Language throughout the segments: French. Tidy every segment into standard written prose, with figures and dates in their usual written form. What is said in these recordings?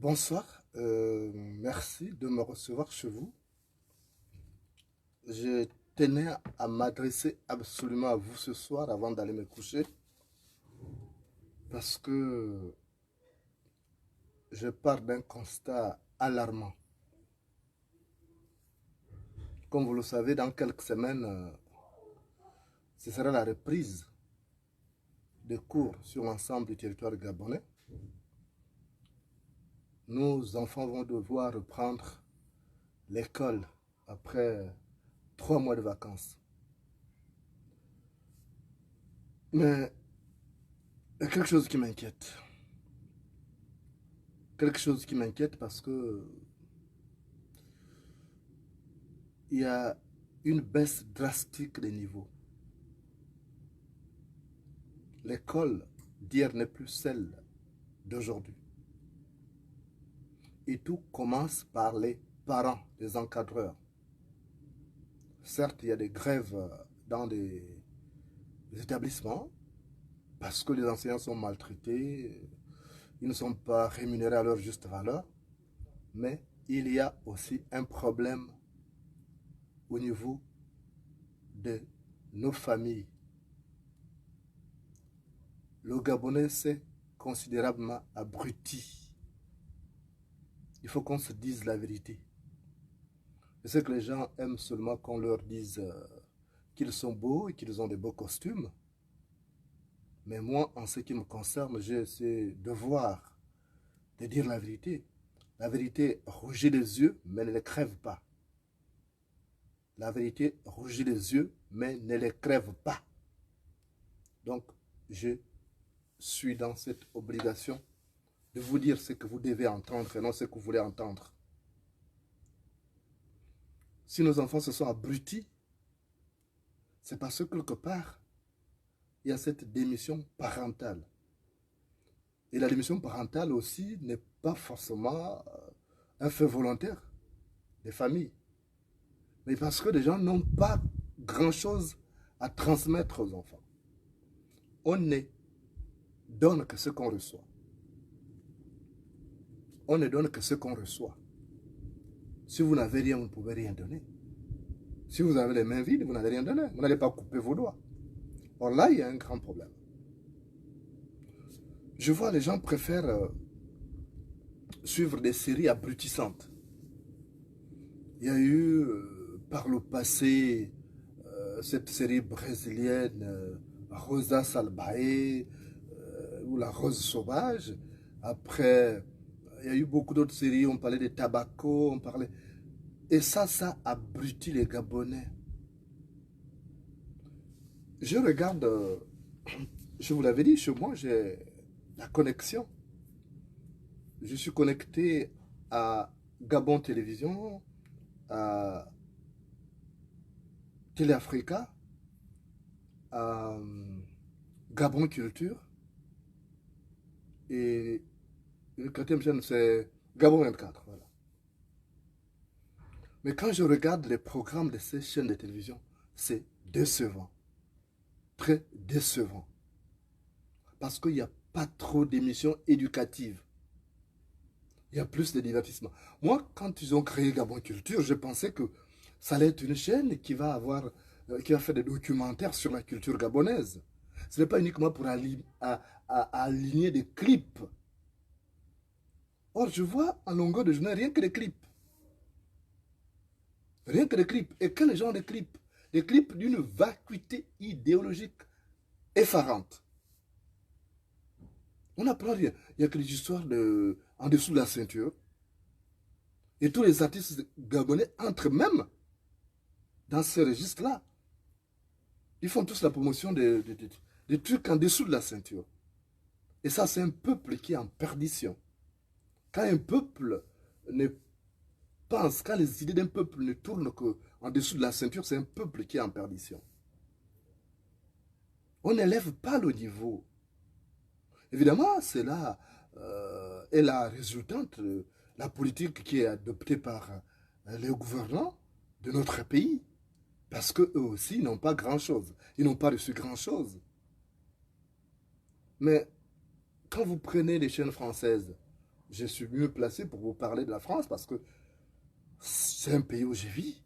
Bonsoir, merci de me recevoir chez vous. Je tenais à m'adresser absolument à vous ce soir avant d'aller me coucher parce que je pars d'un constat alarmant. Comme vous le savez, dans quelques semaines, ce sera la reprise des cours sur l'ensemble du territoire gabonais. Nos enfants vont devoir reprendre l'école après 3 mois de vacances. Mais il y a quelque chose qui m'inquiète. Quelque chose qui m'inquiète parce que il y a une baisse drastique des niveaux. L'école d'hier n'est plus celle d'aujourd'hui. Et tout commence par les parents, les encadreurs. Certes, il y a des grèves dans des établissements parce que les enseignants sont maltraités, ils ne sont pas rémunérés à leur juste valeur, mais il y a aussi un problème au niveau de nos familles. Le Gabonais s'est considérablement abruti. Il faut qu'on se dise la vérité. Je sais que les gens aiment seulement qu'on leur dise qu'ils sont beaux et qu'ils ont des beaux costumes. Mais moi, en ce qui me concerne, j'ai ce devoir de dire la vérité. La vérité rougit les yeux, mais ne les crève pas. La vérité rougit les yeux, mais ne les crève pas. Donc, je suis dans cette obligation de vous dire ce que vous devez entendre et non ce que vous voulez entendre. Si nos enfants se sont abrutis, c'est parce que quelque part, il y a cette démission parentale. Et la démission parentale aussi n'est pas forcément un fait volontaire des familles. Mais parce que les gens n'ont pas grand-chose à transmettre aux enfants. On ne donne que ce qu'on reçoit. On ne donne que ce qu'on reçoit. Si vous n'avez rien, vous ne pouvez rien donner. Si vous avez les mains vides, vous n'allez rien donner. Vous n'allez pas couper vos doigts. Or là, il y a un grand problème. Je vois les gens préfèrent suivre des séries abrutissantes. Il y a eu par le passé cette série brésilienne Rosa Salvae ou La Rose Sauvage. Après, il y a eu beaucoup d'autres séries, on parlait de Tabaco, on parlait... Et ça abrutit les Gabonais. Je regarde, je vous l'avais dit, chez moi, j'ai la connexion. Je suis connecté à Gabon Télévision, à Téléafrica, à Gabon Culture, et le quatrième chaîne, c'est Gabon 24. Voilà. Mais quand je regarde les programmes de ces chaînes de télévision, c'est décevant. Très décevant. Parce qu'il n'y a pas trop d'émissions éducatives. Il y a plus de divertissement. Moi, quand ils ont créé Gabon Culture, je pensais que ça allait être une chaîne qui va faire des documentaires sur la culture gabonaise. Ce n'est pas uniquement pour aligner des clips. Or, je vois en longueur de journée rien que des clips. Rien que des clips. Et quel genre de clips? Des clips d'une vacuité idéologique effarante. On n'apprend rien. Il n'y a que des histoires en dessous de la ceinture. Et tous les artistes gabonais entrent même dans ce registre-là. Ils font tous la promotion des trucs en dessous de la ceinture. Et ça, c'est un peuple qui est en perdition. Quand un peuple ne pense, quand les idées d'un peuple ne tournent qu'en dessous de la ceinture, c'est un peuple qui est en perdition. On n'élève pas le niveau. Évidemment, c'est là est la résultante de la politique qui est adoptée par les gouvernants de notre pays. Parce qu'eux aussi n'ont pas grand-chose. Ils n'ont pas reçu grand-chose. Mais quand vous prenez les chaînes françaises, je suis mieux placé pour vous parler de la France parce que c'est un pays où je vis.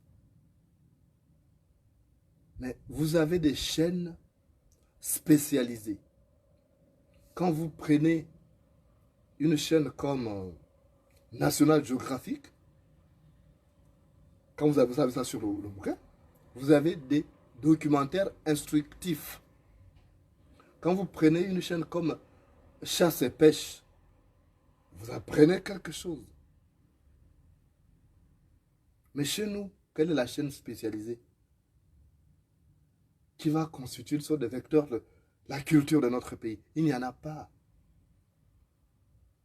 Mais vous avez des chaînes spécialisées. Quand vous prenez une chaîne comme National Geographic, quand vous avez ça sur le bouquin, vous avez des documentaires instructifs. Quand vous prenez une chaîne comme Chasse et Pêche, vous apprenez quelque chose. Mais chez nous, quelle est la chaîne spécialisée qui va constituer une sorte de vecteur de la culture de notre pays? Il n'y en a pas.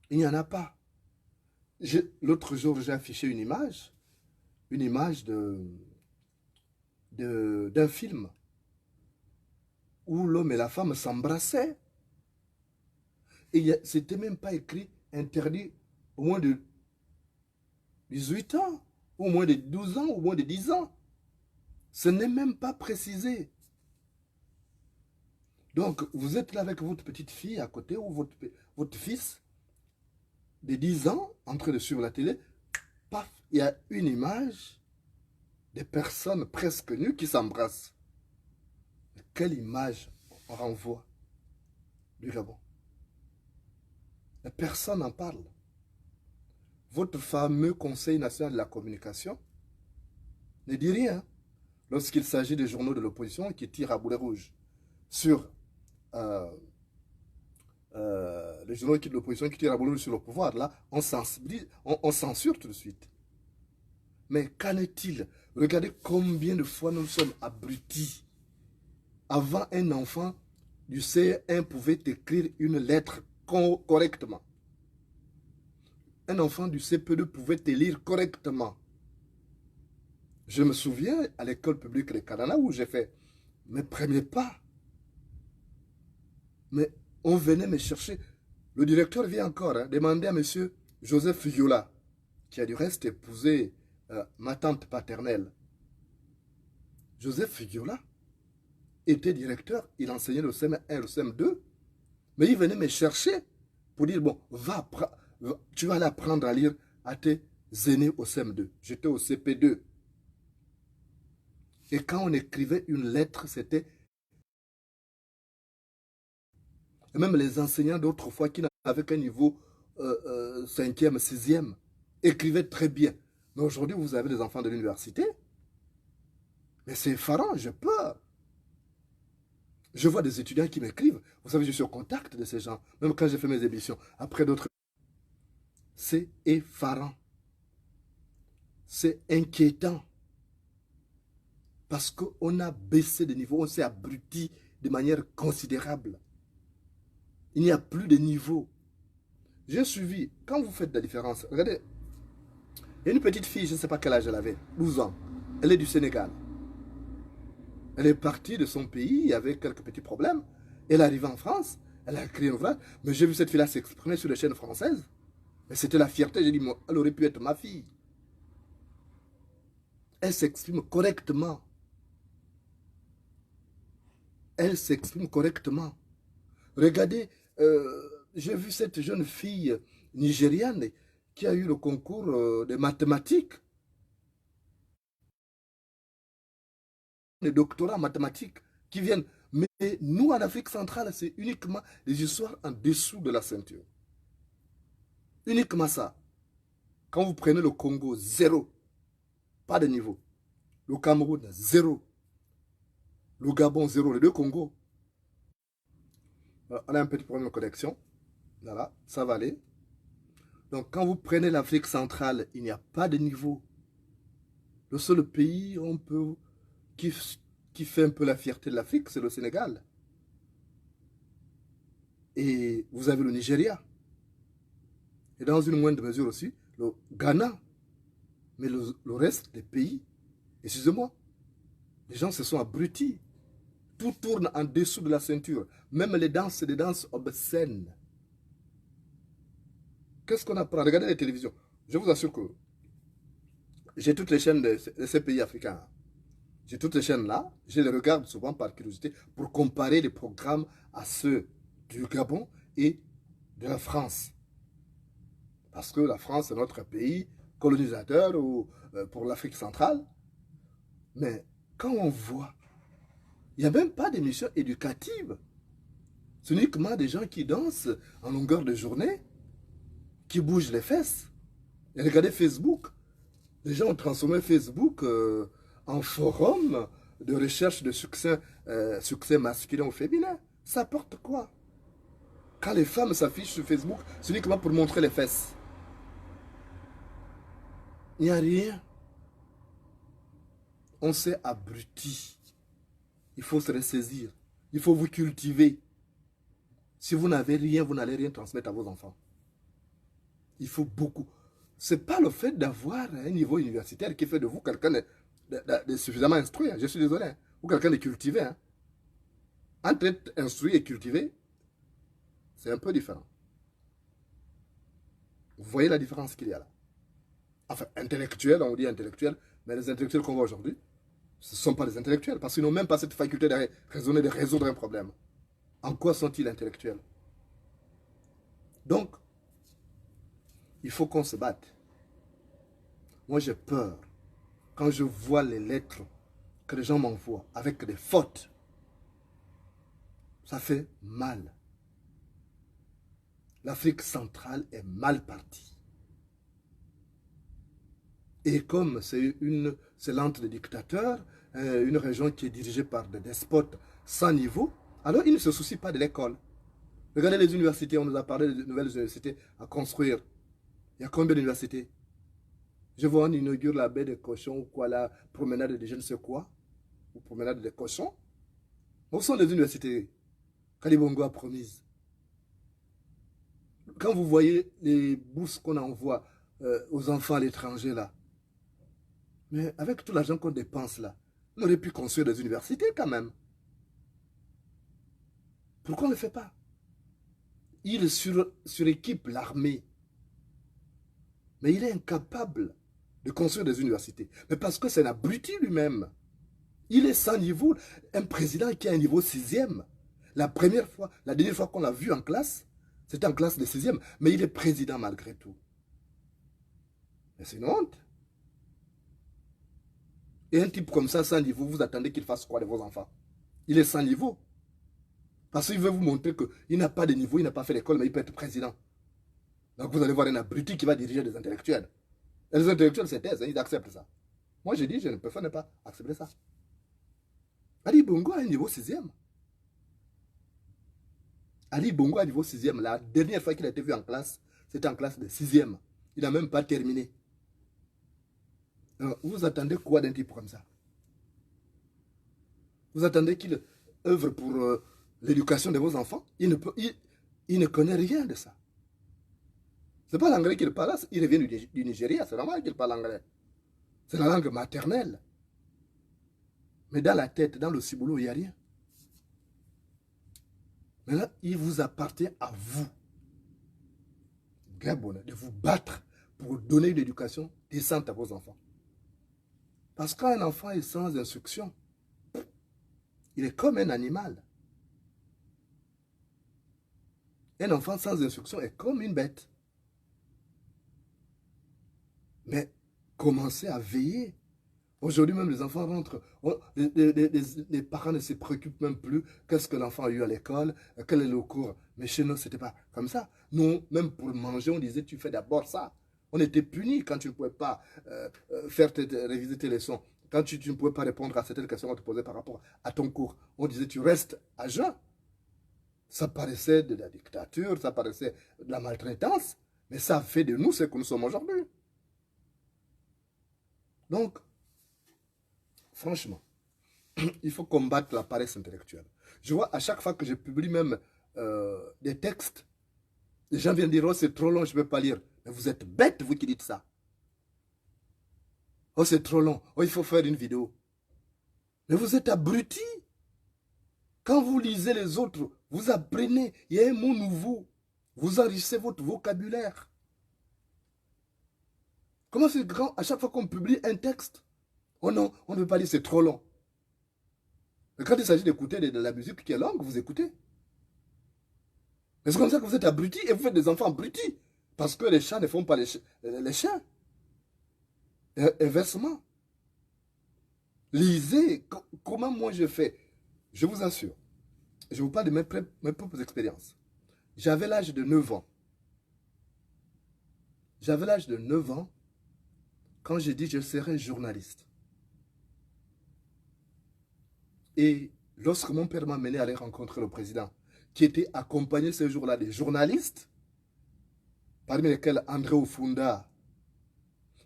Il n'y en a pas. L'autre jour, j'ai affiché une image d'un film où l'homme et la femme s'embrassaient. Et c'était même pas écrit interdit au moins de 18 ans, ou au moins de 12 ans, ou au moins de 10 ans. Ce n'est même pas précisé. Donc, vous êtes là avec votre petite fille à côté, ou votre fils de 10 ans, en train de suivre la télé. Paf, il y a une image des personnes presque nues qui s'embrassent. Quelle image on renvoie du Gabon? Personne n'en parle. Votre fameux Conseil national de la communication ne dit rien lorsqu'il s'agit des journaux de l'opposition qui tirent à boulet rouge sur les journaux de l'opposition qui tirent à boulet rouge sur le pouvoir. Là, on censure tout de suite. Mais qu'en est-il? Regardez combien de fois nous sommes abrutis. Avant, un enfant du CE1 pouvait écrire une lettre correctement. Un enfant du CP2 pouvait te lire correctement. Je me souviens à l'école publique de Canada où j'ai fait mes premiers pas. Mais on venait me chercher. Le directeur vient encore demander à monsieur Joseph Viola, qui a du reste épousé ma tante paternelle. Joseph Viola était directeur, il enseignait le CM1 et le CM2, mais il venait me chercher pour dire, bon, tu vas aller apprendre à lire à tes aînés au CM2. J'étais au CP2. Et quand on écrivait une lettre, c'était... Et même les enseignants d'autrefois qui n'avaient qu'un niveau 5e, 6e, écrivaient très bien. Mais aujourd'hui, vous avez des enfants de l'université. Mais c'est effarant, j'ai peur. Je vois des étudiants qui m'écrivent. Vous savez, je suis au contact de ces gens, même quand j'ai fait mes émissions. Après d'autres... C'est effarant. C'est inquiétant. Parce qu'on a baissé de niveau, on s'est abruti de manière considérable. Il n'y a plus de niveau. J'ai suivi, quand vous faites la différence, regardez, il y a une petite fille, je ne sais pas quel âge elle avait, 12 ans. Elle est du Sénégal. Elle est partie de son pays avec quelques petits problèmes. Elle est arrivée en France, elle a écrit un ouvrage, mais j'ai vu cette fille-là s'exprimer sur les chaînes françaises. Et c'était la fierté, j'ai dit, elle aurait pu être ma fille. Elle s'exprime correctement. Elle s'exprime correctement. Regardez, j'ai vu cette jeune fille nigériane qui a eu le concours de mathématiques, de doctorat en mathématiques, qui viennent. Mais nous, en Afrique centrale, c'est uniquement des histoires en dessous de la ceinture. Uniquement ça. Quand vous prenez le Congo, zéro. Pas de niveau. Le Cameroun, zéro. Le Gabon, zéro. Les deux Congos. On a un petit problème de connexion. Voilà, ça va aller. Donc, quand vous prenez l'Afrique centrale, il n'y a pas de niveau. Le seul pays qui fait un peu la fierté de l'Afrique, c'est le Sénégal. Et vous avez le Nigeria. Et dans une moindre mesure aussi, le Ghana. Mais le reste des pays, excusez-moi, les gens se sont abrutis. Tout tourne en dessous de la ceinture. Même les danses, c'est des danses obscènes. Qu'est-ce qu'on apprend? Regardez les télévisions. Je vous assure que j'ai toutes les chaînes de ces pays africains. J'ai toutes les chaînes là. Je les regarde souvent par curiosité pour comparer les programmes à ceux du Gabon et de la France. Parce que la France est notre pays colonisateur ou, pour l'Afrique centrale. Mais quand on voit, il n'y a même pas d'émission éducative. C'est uniquement des gens qui dansent en longueur de journée, qui bougent les fesses. Et regardez Facebook. Les gens ont transformé Facebook en forum de recherche de succès masculin ou féminin. Ça apporte quoi? Quand les femmes s'affichent sur Facebook, c'est uniquement pour montrer les fesses. Il n'y a rien. On s'est abruti. Il faut se ressaisir. Il faut vous cultiver. Si vous n'avez rien, vous n'allez rien transmettre à vos enfants. Il faut beaucoup. Ce n'est pas le fait d'avoir un niveau universitaire qui fait de vous quelqu'un de suffisamment instruit. Je suis désolé. Hein. Ou quelqu'un de cultivé. Hein. Entre être instruit et cultivé, c'est un peu différent. Vous voyez la différence qu'il y a là. Enfin, intellectuel, on dit intellectuel, mais les intellectuels qu'on voit aujourd'hui, ce ne sont pas des intellectuels, parce qu'ils n'ont même pas cette faculté de raisonner, de résoudre un problème. En quoi sont-ils intellectuels? Donc, il faut qu'on se batte. Moi, j'ai peur quand je vois les lettres que les gens m'envoient avec des fautes. Ça fait mal. L'Afrique centrale est mal partie. Et comme c'est l'antre des dictateurs, une région qui est dirigée par des despotes sans niveau, alors ils ne se soucient pas de l'école. Regardez les universités, on nous a parlé de nouvelles universités à construire. Il y a combien d'universités? Je vois on inaugure la baie des cochons ou quoi, la promenade de je ne sais quoi, ou promenade des cochons. Où sont les universités qu'Ali Bongo a promises? Quand vous voyez les bourses qu'on envoie aux enfants à l'étranger là, mais avec tout l'argent qu'on dépense là, on aurait pu construire des universités quand même. Pourquoi on ne le fait pas? Il suréquipe l'armée. Mais il est incapable de construire des universités. Mais parce que c'est un abruti lui-même. Il est sans niveau. Un président qui a un niveau 6e. La dernière fois qu'on l'a vu en classe, c'était en classe de 6e. Mais il est président malgré tout. Mais c'est une honte. Et un type comme ça, sans niveau, vous attendez qu'il fasse quoi de vos enfants? Il est sans niveau. Parce qu'il veut vous montrer qu'il n'a pas de niveau, il n'a pas fait l'école, mais il peut être président. Donc vous allez voir un abruti qui va diriger des intellectuels. Et les intellectuels se taisent, ils acceptent ça. Moi je dis, je ne peux pas accepter ça. Ali Bongo a un niveau 6e. Ali Bongo a un niveau 6e. La dernière fois qu'il a été vu en classe, c'était en classe de 6e. Il n'a même pas terminé. Alors, vous attendez quoi d'un type comme ça? Vous attendez qu'il œuvre pour l'éducation de vos enfants? Il ne connaît rien de ça. Ce n'est pas l'anglais qu'il parle, il revient du Nigeria, c'est normal qu'il parle anglais. C'est la langue maternelle. Mais dans la tête, dans le ciboulot, il n'y a rien. Maintenant, il vous appartient à vous, Gabon, de vous battre pour donner une éducation décente à vos enfants. Parce qu'un enfant est sans instruction, il est comme un animal. Un enfant sans instruction est comme une bête. Mais commencez à veiller. Aujourd'hui même, les enfants rentrent. Les parents ne se préoccupent même plus. Qu'est-ce que l'enfant a eu à l'école? Quel est le cours? Mais chez nous, ce n'était pas comme ça. Nous, même pour manger, on disait, tu fais d'abord ça. On était punis quand tu ne pouvais pas réviser tes leçons. Quand tu ne pouvais pas répondre à certaines questions qu'on te posait par rapport à ton cours. On disait, tu restes à jeun. Ça paraissait de la dictature, ça paraissait de la maltraitance. Mais ça fait de nous ce que nous sommes aujourd'hui. Donc, franchement, il faut combattre la paresse intellectuelle. Je vois à chaque fois que je publie même des textes, les gens viennent dire, oh c'est trop long, je ne peux pas lire. Mais vous êtes bêtes, vous qui dites ça. Oh c'est trop long, oh il faut faire une vidéo. Mais vous êtes abrutis. Quand vous lisez les autres, vous apprenez, il y a un mot nouveau. Vous enrichissez votre vocabulaire. Comment c'est grand à chaque fois qu'on publie un texte? Oh non, on ne veut pas lire, c'est trop long. Mais quand il s'agit d'écouter de la musique qui est longue, vous écoutez. Mais c'est comme ça que vous êtes abrutis et vous faites des enfants abrutis. Parce que les chats ne font pas les chiens. Et inversement. Lisez comment moi je fais. Je vous assure. Je vous parle de mes propres expériences. J'avais l'âge de 9 ans. J'avais l'âge de 9 ans quand j'ai dit je serai journaliste. Et lorsque mon père m'a mené à aller rencontrer le président, qui était accompagné ce jour-là des journalistes, parmi lesquels André Ofunda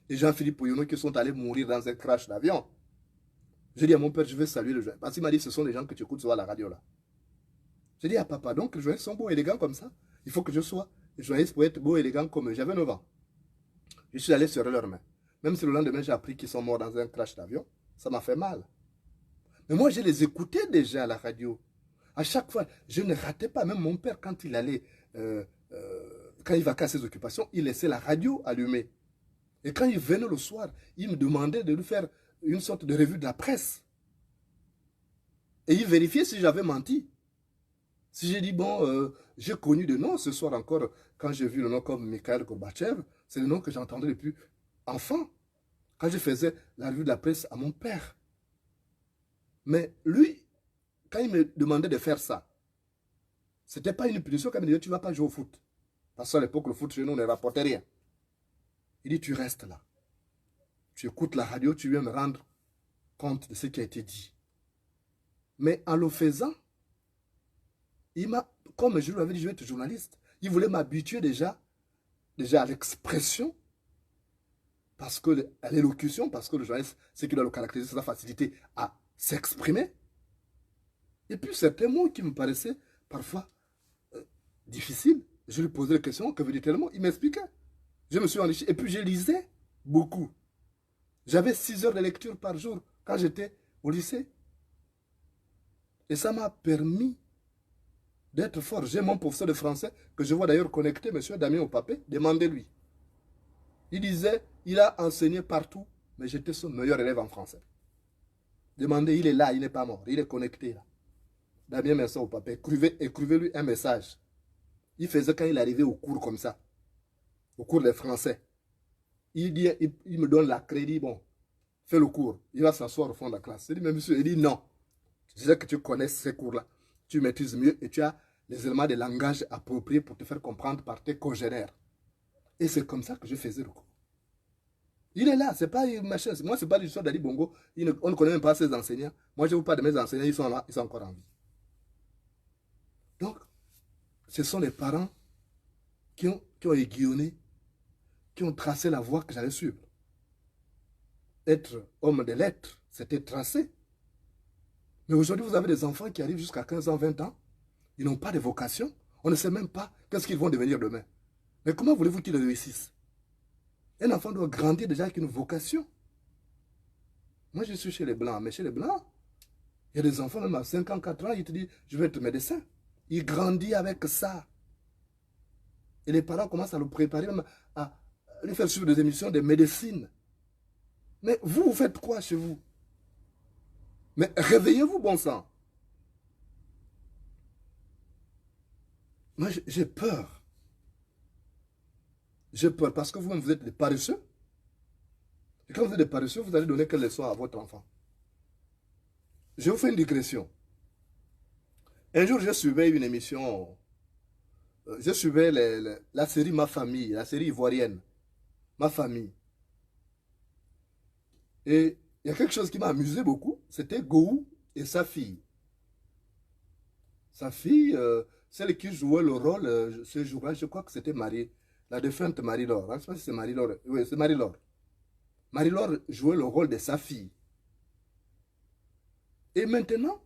et Jean-Philippe Pouillonneau qui sont allés mourir dans un crash d'avion, j'ai dit à mon père, je vais saluer le journaliste. Parce qu'il m'a dit, ce sont les gens que tu écoutes sur la radio là. J'ai dit à papa, donc les journalistes sont beaux, élégants comme ça. Il faut que je sois journaliste pour être beau, élégant comme eux. J'avais 9 ans. Je suis allé serrer leurs mains. Même si le lendemain j'ai appris qu'ils sont morts dans un crash d'avion, ça m'a fait mal. Mais moi, je les écoutais déjà à la radio. À chaque fois, je ne ratais pas. Même mon père, quand il allait, quand il vaquait à ses occupations, il laissait la radio allumée. Et quand il venait le soir, il me demandait de lui faire une sorte de revue de la presse. Et il vérifiait si j'avais menti. Si j'ai dit, bon, j'ai connu de noms ce soir encore, quand j'ai vu le nom comme Mikhail Gorbatchev, c'est le nom que j'entendais depuis enfant, quand je faisais la revue de la presse à mon père. Mais lui, quand il me demandait de faire ça, ce n'était pas une punition, quand il me disait, tu ne vas pas jouer au foot. Parce qu'à l'époque, le foot chez nous ne rapportait rien. Il dit, tu restes là. Tu écoutes la radio, tu viens me rendre compte de ce qui a été dit. Mais en le faisant, comme je lui avais dit, je vais être journaliste, il voulait m'habituer déjà à l'expression, parce que à l'élocution, parce que le journaliste, ce qui doit le caractériser, c'est sa facilité à s'exprimer. Et puis certains mots qui me paraissaient parfois difficiles, je lui posais des questions, que veut dire tel mot, il m'expliquait. Je me suis enrichi. Et puis je lisais beaucoup. J'avais 6 heures de lecture par jour quand j'étais au lycée. Et ça m'a permis d'être fort. J'ai mon professeur de français, que je vois d'ailleurs connecté, M. Damien Opapé, demandez-lui. Il disait, il a enseigné partout, mais j'étais son meilleur élève en français. Demandez, il est là, il n'est pas mort, il est connecté là. Damien Vincent Opapé, écrivez-lui un message. Il faisait quand il arrivait au cours comme ça, au cours des français. Il me donne la crédit, bon, fais le cours. Il va s'asseoir au fond de la classe. Il dit, mais monsieur, il dit non. Je sais que tu connais ces cours-là. Tu maîtrises mieux et tu as les éléments de langage appropriés pour te faire comprendre par tes congénères. Et c'est comme ça que je faisais le cours. Il est là, c'est pas une machin. Moi, c'est pas l'histoire d'Ali Bongo. On ne connaît même pas ses enseignants. Moi, je ne vous parle de mes enseignants, ils sont là, ils sont encore en vie. Donc, ce sont les parents qui ont aiguillonné, qui ont tracé la voie que j'allais suivre. Être homme de lettres, c'était tracé. Mais aujourd'hui, vous avez des enfants qui arrivent jusqu'à 15 ans, 20 ans. Ils n'ont pas de vocation. On ne sait même pas qu'est-ce qu'ils vont devenir demain. Mais comment voulez-vous qu'ils réussissent? Un enfant doit grandir déjà avec une vocation. Moi, je suis chez les Blancs. Mais chez les Blancs, il y a des enfants, même à 5 ans, 4 ans, ils te disent, je vais être médecin. Il grandit avec ça. Et les parents commencent à le préparer, même à lui faire suivre des émissions de médecine. Mais vous faites quoi chez vous? Mais réveillez-vous, bon sang. Moi, j'ai peur. J'ai peur parce que vous-même, vous êtes des paresseux. Et quand vous êtes des paresseux, vous allez donner quelle leçon à votre enfant? Je vous fais une digression. Un jour, je suivais une émission. Je suivais la série Ma Famille, la série ivoirienne. Ma Famille. Et il y a quelque chose qui m'a amusé beaucoup. C'était Gou et sa fille. Sa fille, celle qui jouait le rôle, ce jour-là, je crois que c'était Marie, la défunte Marie-Laure. Je ne sais pas si c'est Marie-Laure. Oui, c'est Marie-Laure. Marie-Laure jouait le rôle de sa fille. Et maintenant,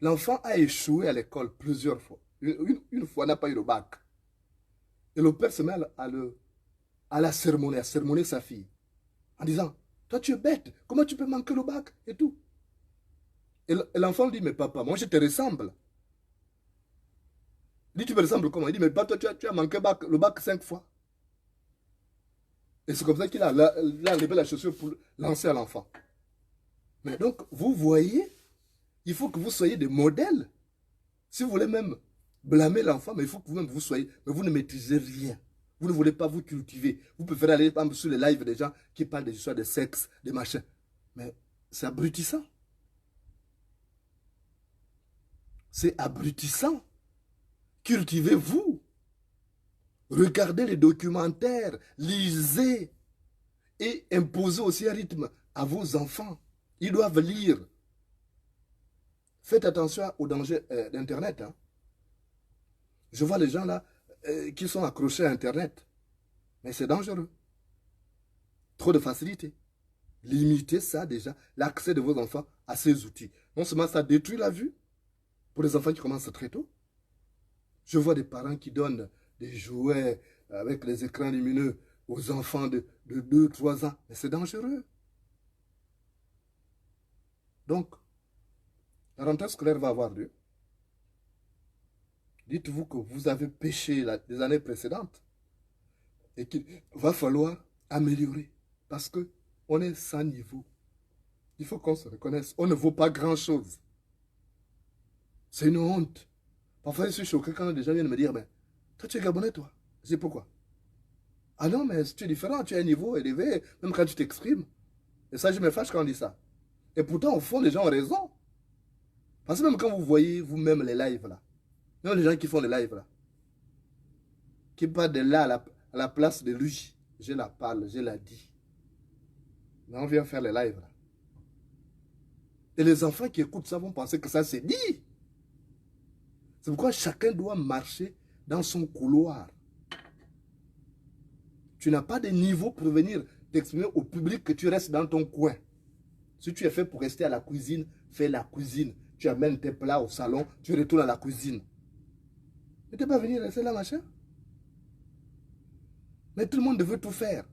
l'enfant a échoué à l'école plusieurs fois. Une fois, n'a pas eu le bac. Et le père se met à la sermonner, à sermonner sa fille. En disant, toi tu es bête, comment tu peux manquer le bac et tout. Et l'enfant dit, mais papa, moi je te ressemble. Il dit, tu me ressembles comment? Il dit, mais papa, toi tu as manqué le bac 5 fois. Et c'est comme ça qu'il a enlevé la chaussure pour lancer à l'enfant. Mais donc, vous voyez, il faut que vous soyez des modèles. Si vous voulez même blâmer l'enfant, mais il faut que vous-même vous soyez, mais vous ne maîtrisez rien. Vous ne voulez pas vous cultiver. Vous préférez aller par exemple, sur les lives des gens qui parlent des histoires de sexe, des machins. Mais c'est abrutissant. C'est abrutissant. Cultivez-vous. Regardez les documentaires, lisez et imposez aussi un rythme à vos enfants. Ils doivent lire. Faites attention aux dangers d'Internet. Hein. Je vois les gens là qui sont accrochés à Internet. Mais c'est dangereux. Trop de facilité. Limitez ça déjà, l'accès de vos enfants à ces outils. Non seulement ça détruit la vue pour les enfants qui commencent très tôt. Je vois des parents qui donnent des jouets avec les écrans lumineux aux enfants de 2, 3 ans. Mais c'est dangereux. Donc, la rentrée scolaire va avoir lieu. Dites-vous que vous avez péché les années précédentes et qu'il va falloir améliorer parce qu'on est sans niveau. Il faut qu'on se reconnaisse. On ne vaut pas grand-chose. C'est une honte. Parfois, je suis choqué quand des gens viennent me dire, ben, toi, tu es Gabonais, toi. Je sais pourquoi. Ah non, mais tu es différent, tu as un niveau élevé, même quand tu t'exprimes. Et ça, je me fâche quand on dit ça. Et pourtant, au fond, les gens ont raison. Parce que même quand vous voyez vous-même les lives, là, même les gens qui font les lives, là, qui parlent de là à la place de lui, je la parle, je la dis. Mais on vient faire les lives, là. Et les enfants qui écoutent ça vont penser que ça c'est dit. C'est pourquoi chacun doit marcher dans son couloir. Tu n'as pas de niveau pour venir t'exprimer au public que tu restes dans ton coin. Si tu es fait pour rester à la cuisine, fais la cuisine. Tu amènes tes plats au salon, tu retournes à la cuisine. Ne t'es pas venu rester là, machin. Mais tout le monde veut tout faire.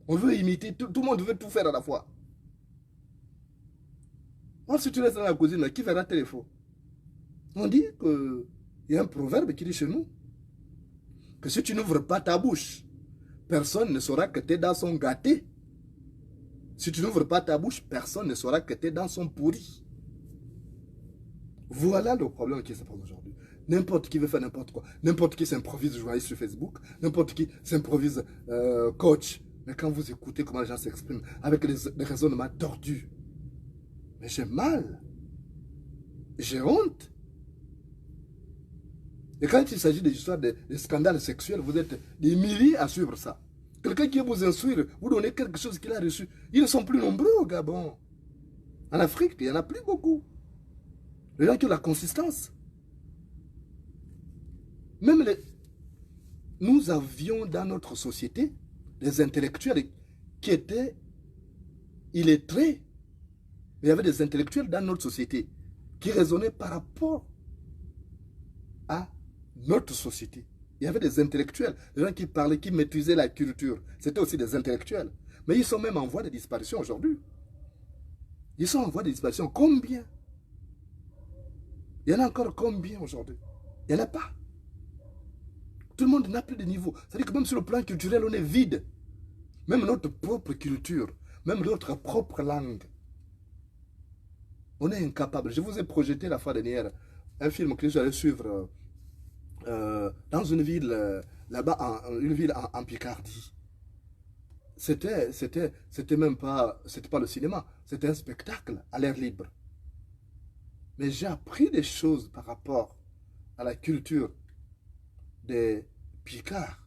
On veut imiter, tout le monde veut tout faire à la fois. Or, si tu restes dans la cuisine, qui verra tes défauts? On dit qu'il y a un proverbe qui dit chez nous que si tu n'ouvres pas ta bouche, personne ne saura que tes dents sont gâtées. Si tu n'ouvres pas ta bouche, personne ne saura que tes dents sont pourries. Voilà le problème qui se pose aujourd'hui. N'importe qui veut faire n'importe quoi. N'importe qui s'improvise journaliste sur Facebook. N'importe qui s'improvise coach. Mais quand vous écoutez comment les gens s'expriment avec des raisonnements tordus, mais j'ai mal. J'ai honte. Et quand il s'agit des histoires de scandales sexuels, vous êtes des milliers à suivre ça. Quelqu'un qui veut vous instruire, vous donnez quelque chose qu'il a reçu. Ils ne sont plus nombreux au Gabon. En Afrique, il n'y en a plus beaucoup. Les gens qui ont la consistance. Même nous avions dans notre société des intellectuels qui étaient illettrés. Il y avait des intellectuels dans notre société qui raisonnaient par rapport à notre société. Il y avait des intellectuels, des gens qui parlaient, qui maîtrisaient la culture. C'était aussi des intellectuels. Mais ils sont même en voie de disparition aujourd'hui. Ils sont en voie de disparition. Combien? Il y en a encore combien aujourd'hui? Il n'y en a pas. Tout le monde n'a plus de niveau. C'est-à-dire que même sur le plan culturel, on est vide. Même notre propre culture, même notre propre langue. On est incapable. Je vous ai projeté la fois dernière un film que j'allais suivre dans une ville là-bas, une ville en Picardie. C'était même pas, c'était pas le cinéma, c'était un spectacle à l'air libre. Mais j'ai appris des choses par rapport à la culture des Picards.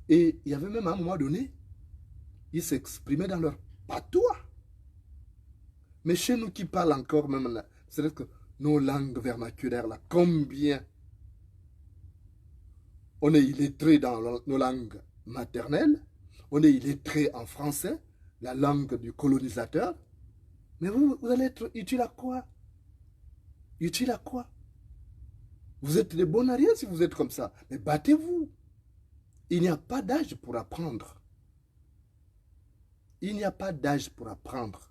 Et il y avait même à un moment donné, ils s'exprimaient dans leur patois. Mais chez nous qui parlent encore même là, c'est-à-dire que nos langues vernaculaires, là, combien on est illettré dans nos langues maternelles, on est illettré en français, la langue du colonisateur, mais vous allez être utile à quoi? Utile à quoi? Vous êtes des bons à rien si vous êtes comme ça, mais battez-vous. Il n'y a pas d'âge pour apprendre. Il n'y a pas d'âge pour apprendre.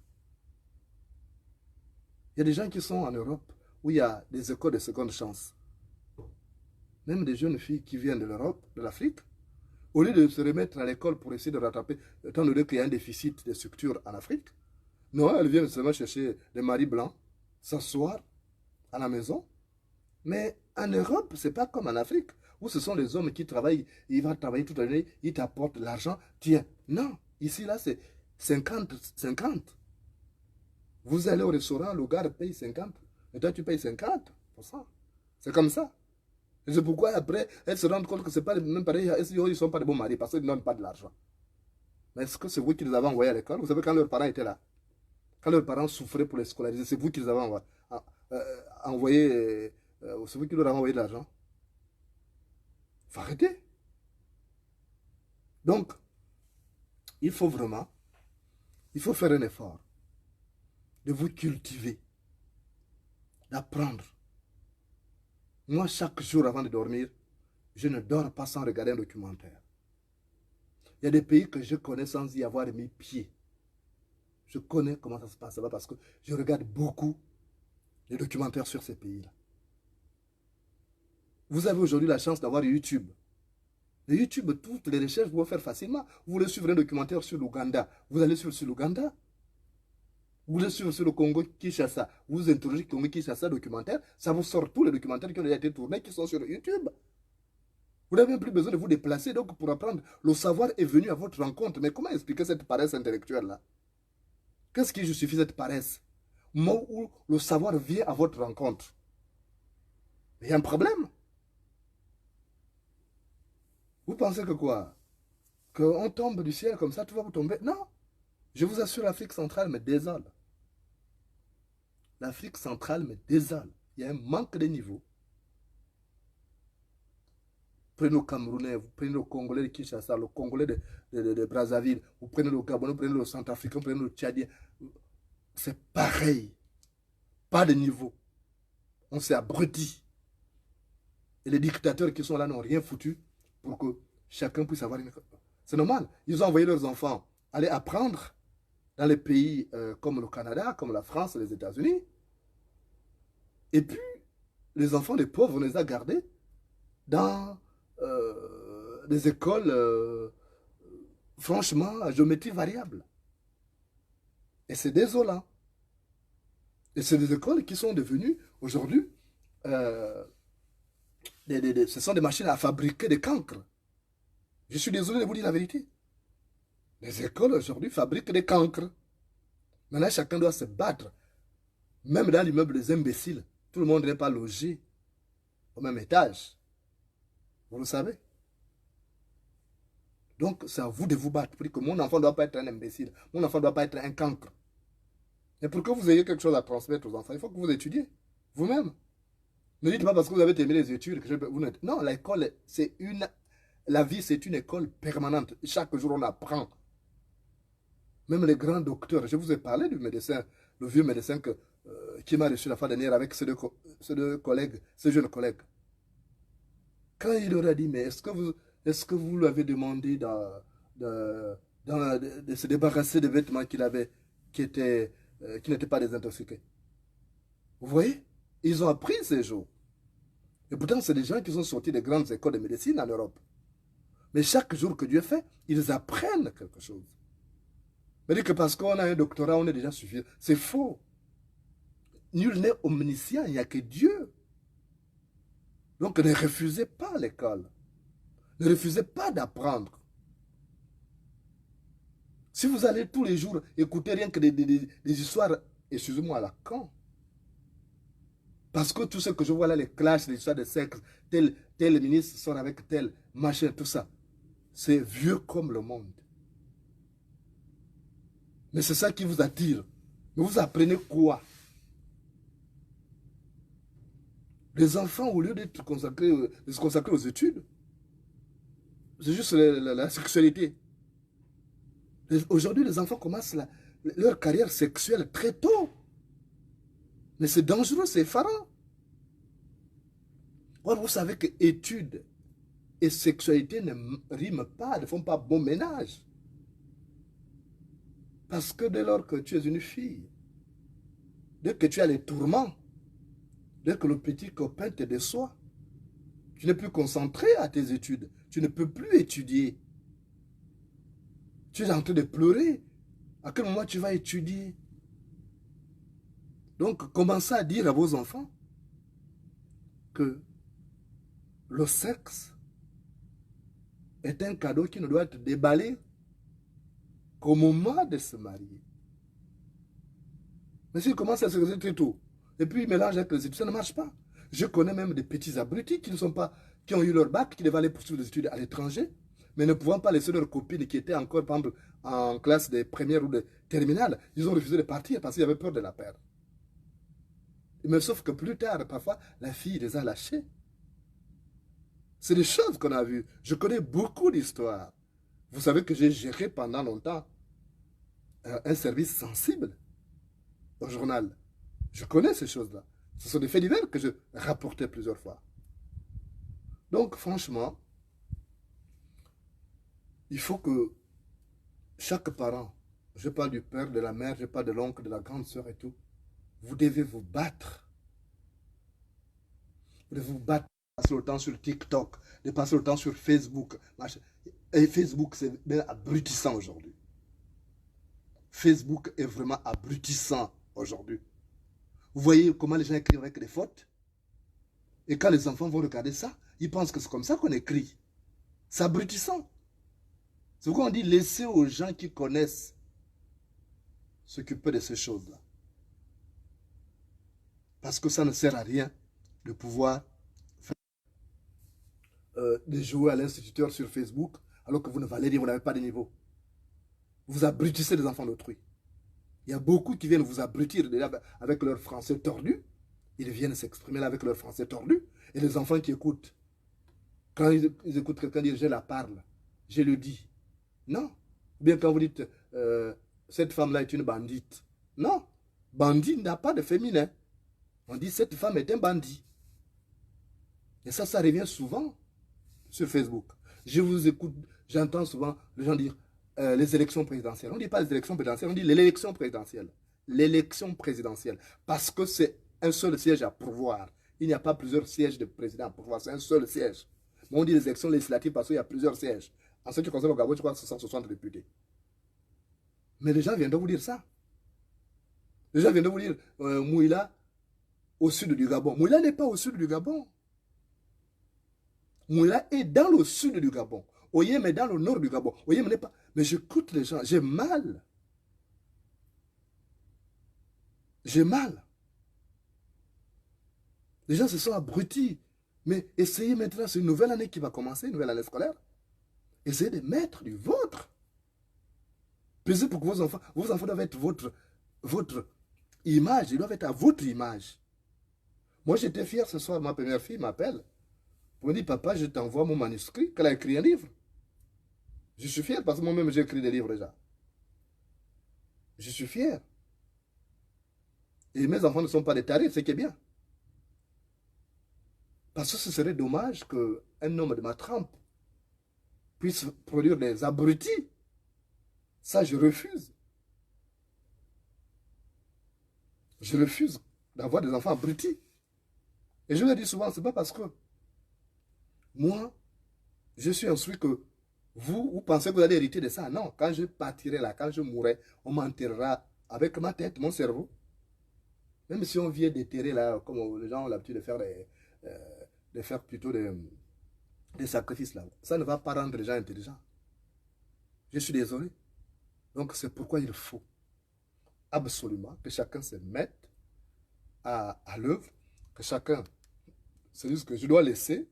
Il y a des gens qui sont en Europe où il y a des écoles de seconde chance. Même des jeunes filles qui viennent de l'Europe, de l'Afrique, au lieu de se remettre à l'école pour essayer de rattraper, étant donné qu'il y a un déficit de structure en Afrique, non, elles viennent seulement chercher des maris blancs, s'asseoir à la maison Mais en Europe, ce n'est pas comme en Afrique, où ce sont les hommes qui travaillent, ils vont travailler toute l'année, ils t'apportent l'argent, tiens. Non, ici, là, c'est 50-50. Vous allez au restaurant, le gars paye 50, et toi, tu payes 50%. C'est comme ça. Et c'est pourquoi après, elles se rendent compte que ce n'est pas même pareil, ils ne sont pas de bons maris, parce qu'ils ne donnent pas de l'argent. Mais est-ce que c'est vous qui les avez envoyés à l'école? Vous savez, quand leurs parents étaient là, quand leurs parents souffraient pour les scolariser, c'est vous qui les avez envoyés, c'est vous qui leur avez envoyé de l'argent. Il faut arrêter. Donc, il faut vraiment, il faut faire un effort de vous cultiver, d'apprendre. Moi, chaque jour avant de dormir, je ne dors pas sans regarder un documentaire. Il y a des pays que je connais sans y avoir mis pied. Je connais comment ça se passe là-bas parce que je regarde beaucoup les documentaires sur ces pays-là. Vous avez aujourd'hui la chance d'avoir YouTube. Et YouTube, toutes les recherches, vous pouvez faire facilement. Vous voulez suivre un documentaire sur l'Ouganda, vous allez suivre sur l'Ouganda. Vous voulez suivre sur le Congo-Kinshasa, vous interrogez Congo-Kinshasa documentaire, ça vous sort tous les documentaires qui ont déjà été tournés, qui sont sur YouTube. Vous n'avez même plus besoin de vous déplacer donc pour apprendre. Le savoir est venu à votre rencontre. Mais comment expliquer cette paresse intellectuelle-là? Qu'est-ce qui justifie cette paresse? Au moment où le savoir vient à votre rencontre, il y a un problème. Vous pensez que quoi? Qu'on tombe du ciel comme ça, tout va vous tomber? Non. Je vous assure, l'Afrique centrale me désole. L'Afrique centrale me désole. Il y a un manque de niveau. Prenez le Camerounais, vous prenez le Congolais de Kinshasa, le Congolais de Brazzaville, vous prenez le Gabonais, vous prenez le Centrafricain, vous prenez le Tchadien. C'est pareil. Pas de niveau. On s'est abruti. Et les dictateurs qui sont là n'ont rien foutu pour que chacun puisse avoir une... C'est normal. Ils ont envoyé leurs enfants aller apprendre dans les pays comme le Canada, comme la France, les États-Unis. Et puis, les enfants des pauvres, on les a gardés dans des écoles, franchement, à géométrie variable. Et c'est désolant. Et c'est des écoles qui sont devenues, aujourd'hui, ce sont des machines à fabriquer des cancres. Je suis désolé de vous dire la vérité. Les écoles, aujourd'hui, fabriquent des cancres. Maintenant, chacun doit se battre. Même dans l'immeuble des imbéciles, tout le monde n'est pas logé au même étage. Vous le savez. Donc, c'est à vous de vous battre pour dire que mon enfant ne doit pas être un imbécile. Mon enfant ne doit pas être un cancre. Et pour que vous ayez quelque chose à transmettre aux enfants, il faut que vous étudiez vous-même. Ne dites pas parce que vous avez terminé les études que non, l'école, c'est une... La vie, c'est une école permanente. Chaque jour, on apprend. Même les grands docteurs. Je vous ai parlé du médecin, le vieux médecin qui m'a reçu la fois dernière avec ces deux collègues, ces jeunes collègues. Quand il leur a dit, mais est-ce que vous lui avez demandé de se débarrasser des vêtements qu'il avait, qui n'étaient pas désintoxiqués? Vous voyez? Ils ont appris ces jours. Et pourtant, c'est des gens qui sont sortis des grandes écoles de médecine en Europe. Mais chaque jour que Dieu fait, ils apprennent quelque chose. Mais dire que parce qu'on a un doctorat, on est déjà suffisant. C'est faux. Nul n'est omniscient, il n'y a que Dieu. Donc ne refusez pas l'école. Ne refusez pas d'apprendre. Si vous allez tous les jours écouter rien que des histoires, excusez-moi, à la con. Parce que tout ce que je vois là, les clashs, les histoires de sexe, tel ministre sort avec tel machin, tout ça, c'est vieux comme le monde. Mais c'est ça qui vous attire. Mais vous apprenez quoi? Les enfants, au lieu de se consacrer aux études, c'est juste la sexualité. Aujourd'hui, les enfants commencent leur carrière sexuelle très tôt. Mais c'est dangereux, c'est effarant. Or, vous savez que études et sexualité ne riment pas, ne font pas bon ménage. Parce que dès lors que tu es une fille, dès que tu as les tourments, dès que le petit copain te déçoit, tu n'es plus concentré à tes études. Tu ne peux plus étudier. Tu es en train de pleurer. À quel moment tu vas étudier? Donc, commencez à dire à vos enfants, que le sexe est un cadeau qui ne doit être déballé qu'au moment de se marier. Mais s'il commence à se réaliser très tôt, et puis il mélange avec les études, ça ne marche pas. Je connais même des petits abrutis qui ne sont pas, qui ont eu leur bac, qui devaient aller poursuivre des études à l'étranger, mais ne pouvant pas laisser leurs copines qui étaient encore, par exemple, en classe des premières ou des terminales, ils ont refusé de partir parce qu'ils avaient peur de la perdre. Mais sauf que plus tard, parfois, la fille les a lâchés. C'est des choses qu'on a vues. Je connais beaucoup d'histoires. Vous savez que j'ai géré pendant longtemps un service sensible au journal. Je connais ces choses-là. Ce sont des faits divers que je rapportais plusieurs fois. Donc, franchement, il faut que chaque parent, je parle du père, de la mère, je parle de l'oncle, de la grande sœur et tout, vous devez vous battre. Vous devez vous battre, passer le temps sur TikTok, de passer le temps sur Facebook. Et Facebook, c'est bien abrutissant aujourd'hui. Facebook est vraiment abrutissant aujourd'hui. Vous voyez comment les gens écrivent avec des fautes? Et quand les enfants vont regarder ça, ils pensent que c'est comme ça qu'on écrit. C'est abrutissant. C'est pourquoi on dit laissez aux gens qui connaissent s'occuper de ces choses-là. Parce que ça ne sert à rien de pouvoir faire, de jouer à l'instituteur sur Facebook alors que vous ne valez rien, vous n'avez pas de niveau. Vous abrutissez les enfants d'autrui. Il y a beaucoup qui viennent vous abrutir avec leur français tordu. Ils viennent s'exprimer là avec leur français tordu. Et les enfants qui écoutent, quand ils écoutent quelqu'un dire « je la parle », « je le dis ». Non. Ou bien quand vous dites cette femme-là est une bandite ». Non. Bandit n'a pas de féminin. On dit cette femme est un bandit. Et ça revient souvent sur Facebook. Je vous écoute, j'entends souvent les gens dire les élections présidentielles. On ne dit pas les élections présidentielles, on dit l'élection présidentielle. L'élection présidentielle. Parce que c'est un seul siège à pourvoir. Il n'y a pas plusieurs sièges de président à pourvoir, c'est un seul siège. Mais on dit les élections législatives parce qu'il y a plusieurs sièges. En ce qui concerne le Gabon, je crois que ce sont 60 députés. Mais les gens viennent de vous dire ça. Les gens viennent de vous dire Mouila au sud du Gabon. Mouila n'est pas au sud du Gabon. Mouila est dans le sud du Gabon. Oyem est dans le nord du Gabon. Oyem n'est pas. Mais j'écoute les gens, j'ai mal. J'ai mal. Les gens se sont abrutis. Mais essayez maintenant, c'est une nouvelle année qui va commencer, une nouvelle année scolaire. Essayez de mettre du vôtre. Pesez pour que vos enfants doivent être votre image, ils doivent être à votre image. Moi, j'étais fier ce soir, ma première fille m'appelle. Pour me dire, papa, je t'envoie mon manuscrit, qu'elle a écrit un livre. Je suis fier parce que moi-même, j'ai écrit des livres déjà. Je suis fier. Et mes enfants ne sont pas des tarés, c'est qui est bien. Parce que ce serait dommage qu'un homme de ma trempe puisse produire des abrutis. Ça, je refuse. Je refuse d'avoir des enfants abrutis. Et je le dis souvent, ce n'est pas parce que moi, je suis instruit que vous pensez que vous allez hériter de ça. Non, quand je partirai là, quand je mourrai, on m'enterrera avec ma tête, mon cerveau. Même si on vient déterrer là, comme les gens ont l'habitude de faire plutôt des sacrifices là, ça ne va pas rendre les gens intelligents. Je suis désolé. Donc c'est pourquoi il faut absolument que chacun se mette à l'œuvre, que chacun se dise que je dois laisser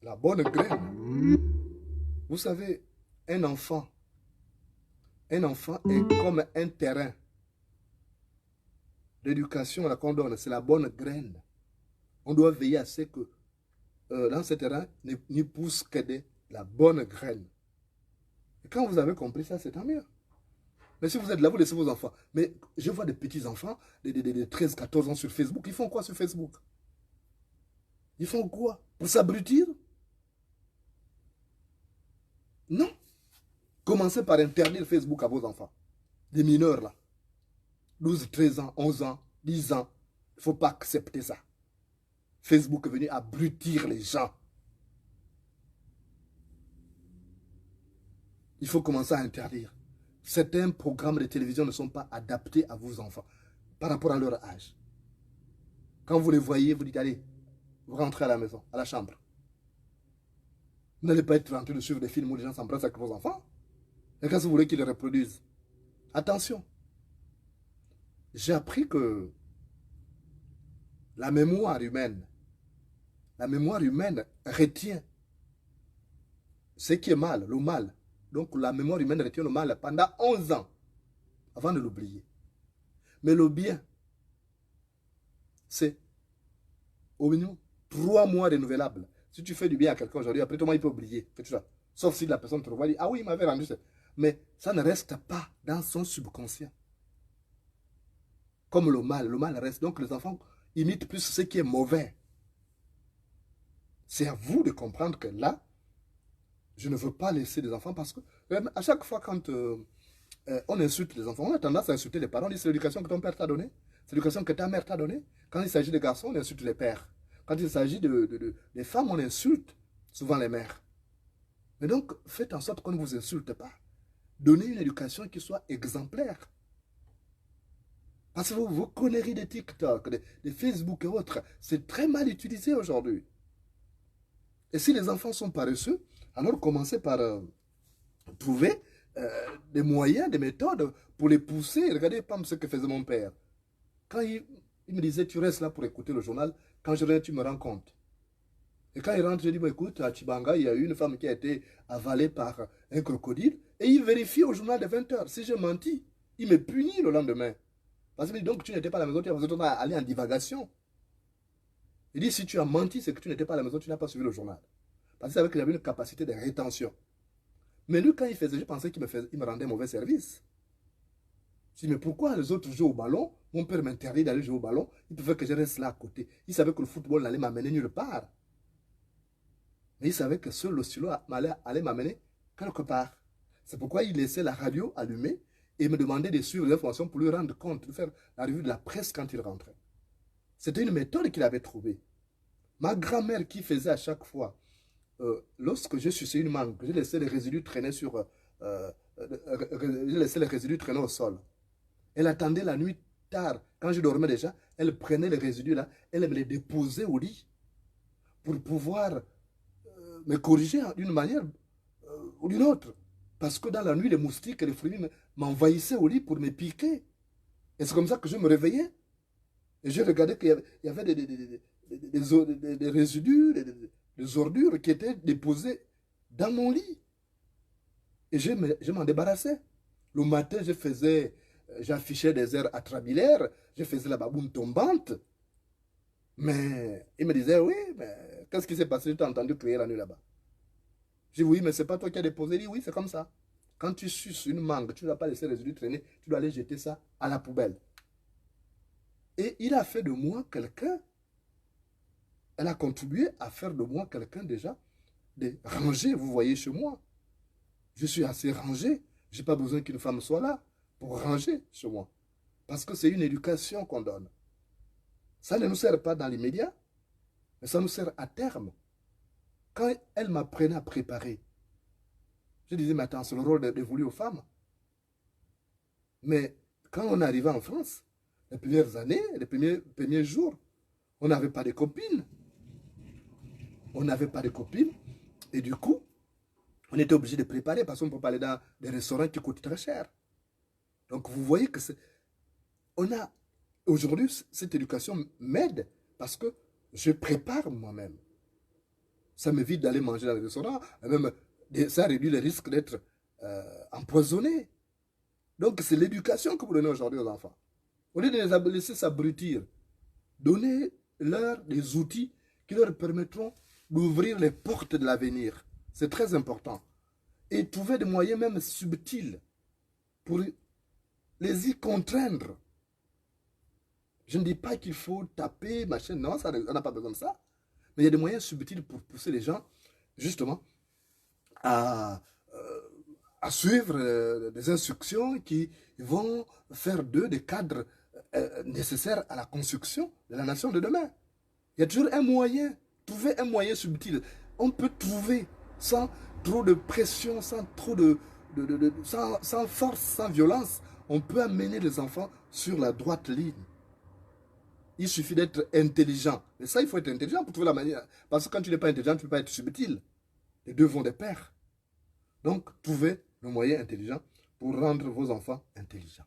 la bonne graine. Vous savez, un enfant est comme un terrain d'éducation qu'on donne, c'est la bonne graine. On doit veiller à ce que dans ce terrain n'y pousse que la bonne graine. Et quand vous avez compris ça, c'est tant mieux. Mais si vous êtes là, vous laissez vos enfants. Mais je vois des petits enfants de 13, 14 ans sur Facebook. Ils font quoi sur Facebook? Ils font quoi? Pour s'abrutir? Non. Commencez par interdire Facebook à vos enfants. Des mineurs là. 12, 13 ans, 11 ans, 10 ans. Il ne faut pas accepter ça. Facebook est venu abrutir les gens. Il faut commencer à interdire. Certains programmes de télévision ne sont pas adaptés à vos enfants par rapport à leur âge. Quand vous les voyez, vous dites, allez, vous rentrez à la maison, à la chambre. Vous n'allez pas être en train de suivre des films où les gens s'embrassent avec vos enfants. Et quand vous voulez qu'ils les reproduisent, attention. J'ai appris que la mémoire humaine retient ce qui est mal, le mal. Donc la mémoire humaine retient le mal pendant 11 ans avant de l'oublier. Mais le bien, c'est au minimum 3 mois renouvelables. Si tu fais du bien à quelqu'un aujourd'hui, après toi, il peut oublier que tu as. Sauf si la personne te revoit et dit, ah oui, il m'avait rendu ça. Mais ça ne reste pas dans son subconscient. Comme le mal reste. Donc les enfants imitent plus ce qui est mauvais. C'est à vous de comprendre que là, je ne veux pas laisser des enfants parce que à chaque fois quand on insulte les enfants, on a tendance à insulter les parents. On dit c'est l'éducation que ton père t'a donnée, c'est l'éducation que ta mère t'a donnée. Quand il s'agit de garçons, on insulte les pères. Quand il s'agit des femmes, on insulte souvent les mères. Mais donc, faites en sorte qu'on ne vous insulte pas. Donnez une éducation qui soit exemplaire. Parce que vos conneries de TikTok, de Facebook et autres, c'est très mal utilisé aujourd'hui. Et si les enfants sont paresseux, alors commencez par trouver des moyens, des méthodes pour les pousser. Regardez pas ce que faisait mon père. Quand il me disait, tu restes là pour écouter le journal, quand je reviens, tu me rends compte. Et quand il rentre, je dis, bah, écoute, à Chibanga, il y a eu une femme qui a été avalée par un crocodile. Et il vérifie au journal de 20 heures. Si j'ai menti, il me punit le lendemain. Parce que donc tu n'étais pas à la maison, tu as besoin d'aller en divagation. Il dit, si tu as menti, c'est que tu n'étais pas à la maison, tu n'as pas suivi le journal. Parce qu'il savait qu'il avait une capacité de rétention. Mais lui, quand il faisait, je pensais qu'il me rendait mauvais service. Je dis, mais pourquoi les autres jouent au ballon? Mon père m'interdit d'aller jouer au ballon. Il pouvait que je reste là à côté. Il savait que le football n'allait m'amener nulle part. Mais il savait que seul le stylo allait m'amener quelque part. C'est pourquoi il laissait la radio allumée et me demandait de suivre les informations pour lui rendre compte, de faire la revue de la presse quand il rentrait. C'était une méthode qu'il avait trouvée. Ma grand-mère qui faisait à chaque fois, lorsque je suçais une mangue, je laissais les résidus traîner je laissais les résidus traîner au sol. Elle attendait la nuit tard, quand je dormais déjà, elle prenait les résidus là, elle me les déposait au lit pour pouvoir me corriger d'une manière ou d'une autre. Parce que dans la nuit, les moustiques et les fourmis m'envahissaient au lit pour me piquer. Et c'est comme ça que je me réveillais. Et je regardais qu'il y avait des résidus, des ordures qui étaient déposées dans mon lit. Et je m'en débarrassais. Le matin, j'affichais des airs atrabilaires, je faisais la baboune tombante. Mais il me disait, oui, mais qu'est-ce qui s'est passé? Je t'ai entendu crier la nuit là-bas. Je dis, oui, mais c'est pas toi qui as déposé. Il dit, oui, c'est comme ça. Quand tu suces une mangue, tu ne dois pas laisser les résidus traîner, tu dois aller jeter ça à la poubelle. Et il a fait de moi quelqu'un, elle a contribué à faire de moi quelqu'un déjà de rangé, vous voyez chez moi. Je suis assez rangé, je n'ai pas besoin qu'une femme soit là pour ranger chez moi. Parce que c'est une éducation qu'on donne. Ça ne nous sert pas dans l'immédiat, mais ça nous sert à terme. Quand elle m'apprenait à préparer, je disais, mais attends, c'est le rôle dévolu aux femmes. Mais quand on arrivait en France, les premières années, les premiers jours, on n'avait pas de copines. On n'avait pas de copines. Et du coup, on était obligé de préparer parce qu'on ne peut pas aller dans des restaurants qui coûtent très cher. Donc vous voyez que on a aujourd'hui cette éducation m'aide parce que je prépare moi-même. Ça m'évite d'aller manger dans les restaurants, même ça réduit le risque d'être empoisonné. Donc c'est l'éducation que vous donnez aujourd'hui aux enfants. Au lieu de les laisser s'abrutir, donnez-leur des outils qui leur permettront d'ouvrir les portes de l'avenir. C'est très important. Et trouver des moyens même subtils pour les y contraindre. Je ne dis pas qu'il faut taper, machin, non, on n'a pas besoin de ça. Mais il y a des moyens subtils pour pousser les gens, justement, à suivre des instructions qui vont faire d'eux des cadres nécessaires à la construction de la nation de demain. Il y a toujours un moyen, trouver un moyen subtil. On peut trouver sans trop de pression, sans trop sans force, sans violence, on peut amener les enfants sur la droite ligne. il suffit d'être intelligent. Mais ça, il faut être intelligent pour trouver la manière. Parce que quand tu n'es pas intelligent, tu ne peux pas être subtil. Les deux vont de pair. Donc, trouvez le moyen intelligent pour rendre vos enfants intelligents.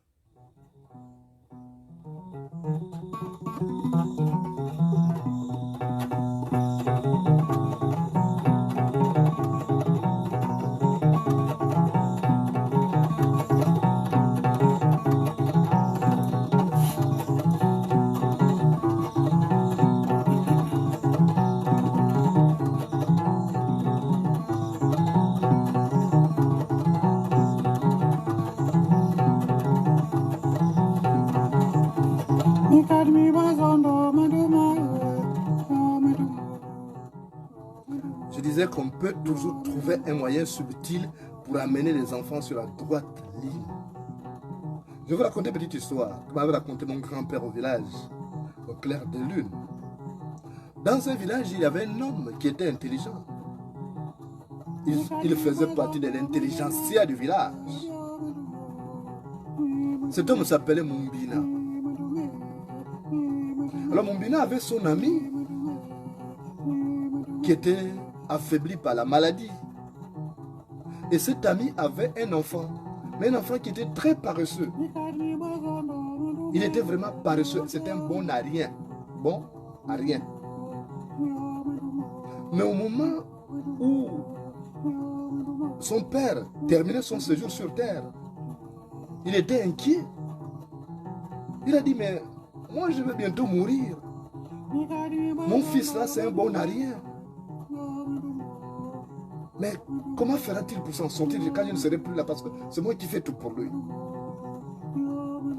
Je disais qu'on peut toujours trouver un moyen subtil pour amener les enfants sur la droite ligne. Je vais vous raconter une petite histoire que m'avait raconté mon grand-père au village, au clair de lune. Dans un village, il y avait un homme qui était intelligent. Il faisait partie de l'intelligentsia du village. Cet homme s'appelait Mumbina. Alors Mumbina avait son ami qui était affaibli par la maladie. Et cet ami avait un enfant, mais un enfant qui était très paresseux. Il était vraiment paresseux, c'était un bon à rien. Bon à rien. Mais au moment où son père terminait son séjour sur terre, il était inquiet. Il a dit, mais moi je vais bientôt mourir. Mon fils là, c'est un bon à rien. Mais comment fera-t-il pour s'en sortir quand je ne serai plus là? Parce que c'est moi qui fais tout pour lui.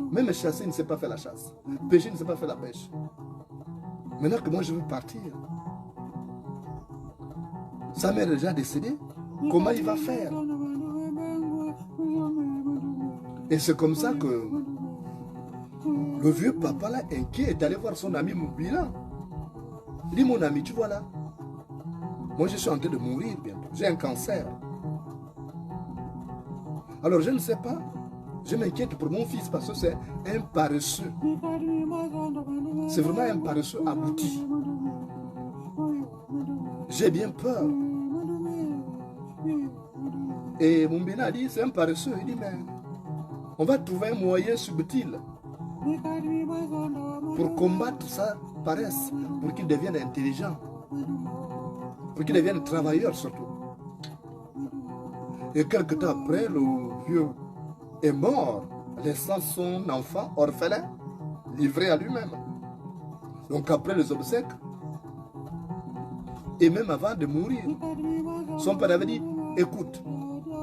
Même chasser, il ne sait pas faire la chasse. Pêcher, il ne sait pas faire la pêche. Maintenant que moi je veux partir, sa mère est déjà décédée. Comment il va faire? Et c'est comme ça que le vieux papa là, inquiet, est allé voir son ami Moubila. Il dit, mon ami, tu vois là, moi je suis en train de mourir bientôt. J'ai un cancer. Alors je ne sais pas. Je m'inquiète pour mon fils parce que c'est un paresseux. C'est vraiment un paresseux abouti. J'ai bien peur. Et Mumbina a dit, c'est un paresseux. Il dit, mais on va trouver un moyen subtil pour combattre sa paresse, pour qu'il devienne intelligent, pour qu'il devienne travailleur surtout. Et quelque temps après, le vieux est mort, laissant son enfant orphelin, livré à lui-même. Donc après les obsèques, et même avant de mourir, son père avait dit, écoute,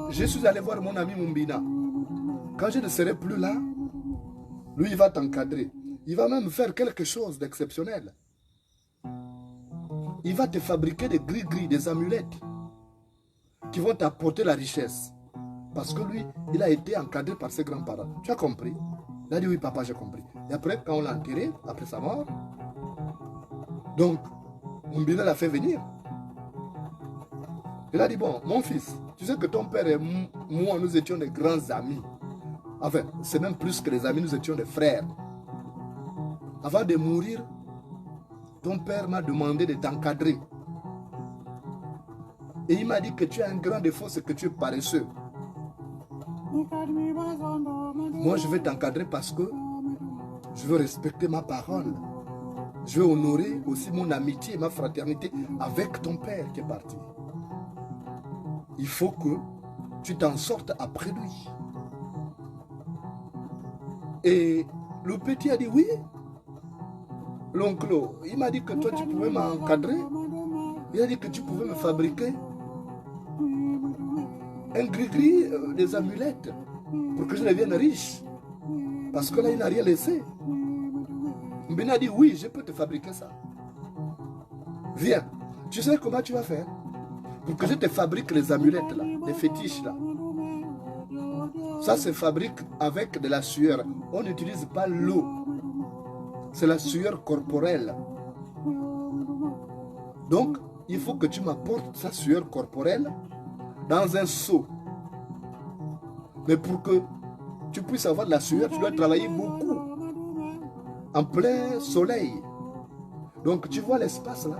je suis allé voir mon ami Mumbina. Quand je ne serai plus là, lui il va t'encadrer. Il va même faire quelque chose d'exceptionnel. Il va te fabriquer des gris-gris, des amulettes qui vont t'apporter la richesse. Parce que lui, il a été encadré par ses grands-parents. Tu as compris? Il a dit oui papa, j'ai compris. Et après, quand on l'a enterré, après sa mort, donc, Mumbina l'a fait venir. Il a dit, bon, mon fils, tu sais que ton père et moi, nous étions des grands amis. Enfin, c'est même plus que des amis, nous étions des frères. Avant de mourir, ton père m'a demandé de t'encadrer. Et il m'a dit que tu as un grand défaut, c'est que tu es paresseux. Moi, je vais t'encadrer parce que je veux respecter ma parole. Je veux honorer aussi mon amitié et ma fraternité avec ton père qui est parti. Il faut que tu t'en sortes après lui. Et le petit a dit oui. L'oncle, il m'a dit que toi tu pouvais m'encadrer. Il a dit que tu pouvais me fabriquer un gris-gris, des amulettes pour que je devienne riche. Parce que là, il n'a rien laissé. Mbina a dit oui, je peux te fabriquer ça. Viens, tu sais comment tu vas faire? Pour que je te fabrique les amulettes là, les fétiches là. Ça se fabrique avec de la sueur. On n'utilise pas l'eau. C'est la sueur corporelle. Donc, il faut que tu m'apportes sa sueur corporelle dans un seau. Mais pour que tu puisses avoir de la sueur, tu dois travailler beaucoup. en plein soleil. Donc tu vois l'espace là.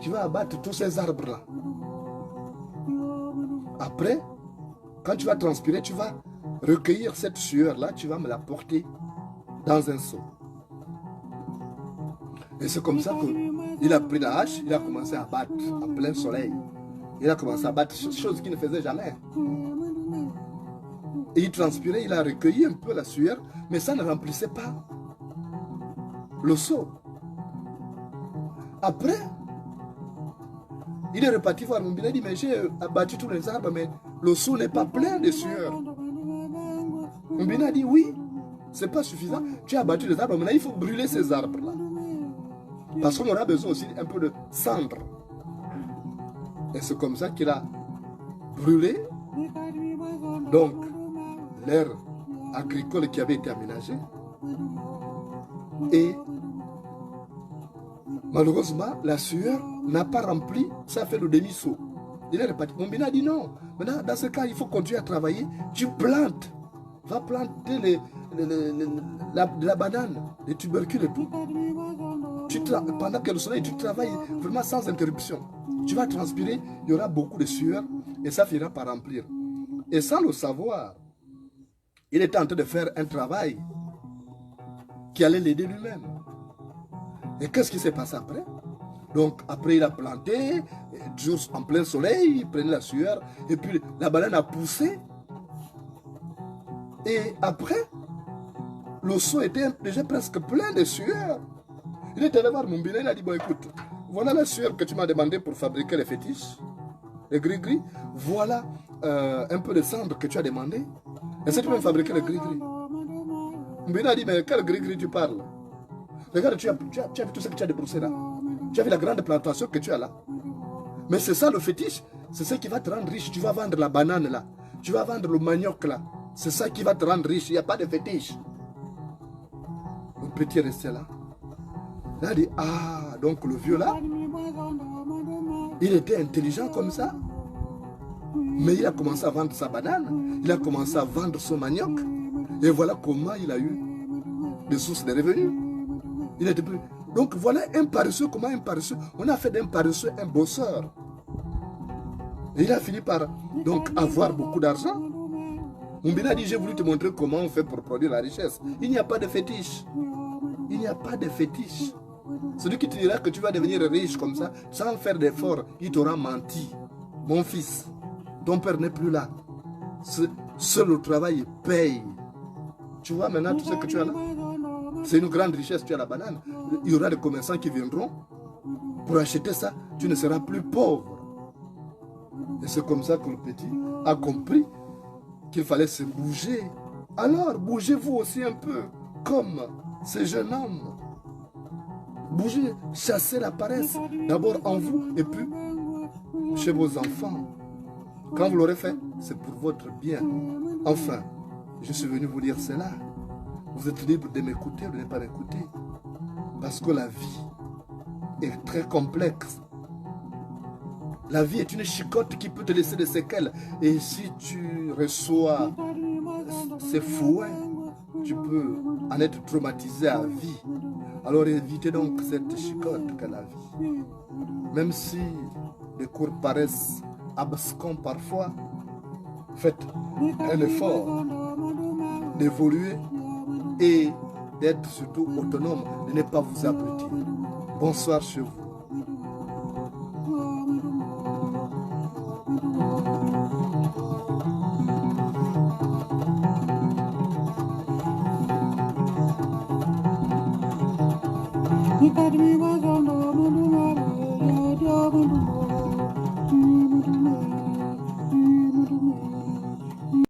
Tu vas abattre tous ces arbres là. Après, quand tu vas transpirer, tu vas recueillir cette sueur là, tu vas me la porter dans un seau. Et c'est comme ça qu'il a pris la hache, il a commencé à battre en plein soleil. Il a commencé à battre, chose qu'il ne faisait jamais. Et il transpirait, il a recueilli un peu la sueur, mais ça ne remplissait pas le seau. Après, il est reparti voir Mumbina, il a dit, mais j'ai abattu tous les arbres, mais le seau n'est pas plein de sueur. Mumbina a dit, oui, c'est pas suffisant. Tu as abattu les arbres, maintenant il faut brûler ces arbres-là. Parce qu'on aura besoin aussi un peu de cendre. Et c'est comme ça qu'il a brûlé donc l'aire agricole qui avait été aménagée. Et malheureusement, la sueur n'a pas rempli, ça fait le demi-saut. Il est reparti. Mumbina a dit non. Maintenant, dans ce cas, il faut continuer à travailler. Tu plantes. Va planter la banane, les tubercules et tout. Pendant que le soleil, tu travailles vraiment sans interruption. Tu vas transpirer, il y aura beaucoup de sueur et ça finira par remplir. Et sans le savoir, il était en train de faire un travail qui allait l'aider lui-même. Et qu'est-ce qui s'est passé après? Donc après il a planté, toujours en plein soleil, il prenait la sueur, et puis la banane a poussé. Et après, le seau était déjà presque plein de sueur. Il est allé voir Mumbina, il a dit, bon écoute, voilà la sueur que tu m'as demandé pour fabriquer les fétiches, les gris-gris. Voilà un peu de cendre que tu as demandé. Est-ce que tu peux me fabriquer les gris-gris? Mumbina a dit, mais quel gris-gris tu parles? Regarde, tu as vu tout ce que tu as débroussé là. Tu as vu la grande plantation que tu as là. Mais c'est ça le fétiche. C'est ce qui va te rendre riche. Tu vas vendre la banane là. Tu vas vendre le manioc là. C'est ça qui va te rendre riche. Il n'y a pas de fétiche. Le petit est resté là. Il a dit, ah, donc le vieux là, il était intelligent comme ça. Mais il a commencé à vendre sa banane. Il a commencé à vendre son manioc. Et voilà comment il a eu des sources de revenus. Il était plus... Donc voilà un paresseux, comment un paresseux, on a fait d'un paresseux un bosseur. Et il a fini par donc avoir beaucoup d'argent. Mumbina dit, j'ai voulu te montrer comment on fait pour produire la richesse. Il n'y a pas de fétiche. Il n'y a pas de fétiche. Celui qui te dira que tu vas devenir riche comme ça, sans faire d'effort, il t'aura menti. Mon fils, ton père n'est plus là. Seul le travail paye. Tu vois maintenant tout ce que tu as là? C'est une grande richesse, tu as la banane. Il y aura des commerçants qui viendront pour acheter ça. Tu ne seras plus pauvre. Et c'est comme ça que le petit a compris qu'il fallait se bouger. Alors, bougez-vous aussi un peu, comme ces jeunes hommes. Bougez, chassez la paresse. D'abord en vous et puis chez vos enfants. Quand vous l'aurez fait, c'est pour votre bien. Enfin, je suis venu vous dire cela. Vous êtes libre de m'écouter ou de ne pas m'écouter. Parce que la vie est très complexe. La vie est une chicotte qui peut te laisser des séquelles. Et si tu reçois ces fouets, tu peux en être traumatisé à vie. Alors évitez donc cette chicotte qu'est la vie. Même si les cours paraissent abscons parfois, faites un effort d'évoluer et d'être surtout autonome, de ne pas vous abrutir. Bonsoir chez vous. You got me